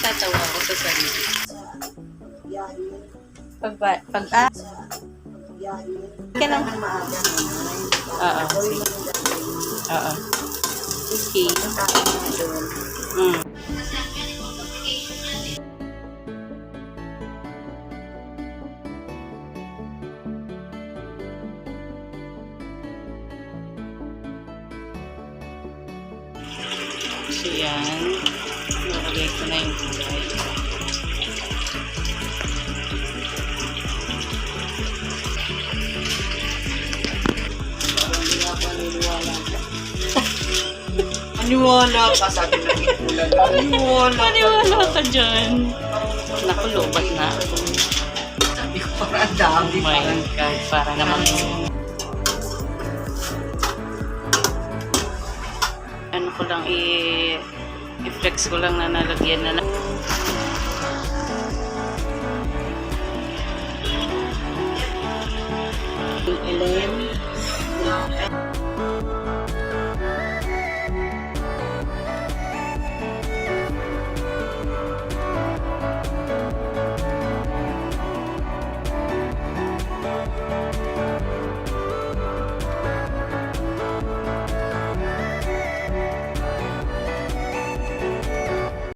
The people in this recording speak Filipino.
natatawa ako sa sarili. Kailan? Oo, sige. Oo. Okay. So yan, nalagay ko na yung gulay. Hindi ako naniniwala ka. Maniwala ka, sabi na ikulan. Maniwala ka dyan. Naku, lobat na ako. Sabi ko parang dami. Oh my God, para naman ano ko lang i-flex ko lang na nalagyan na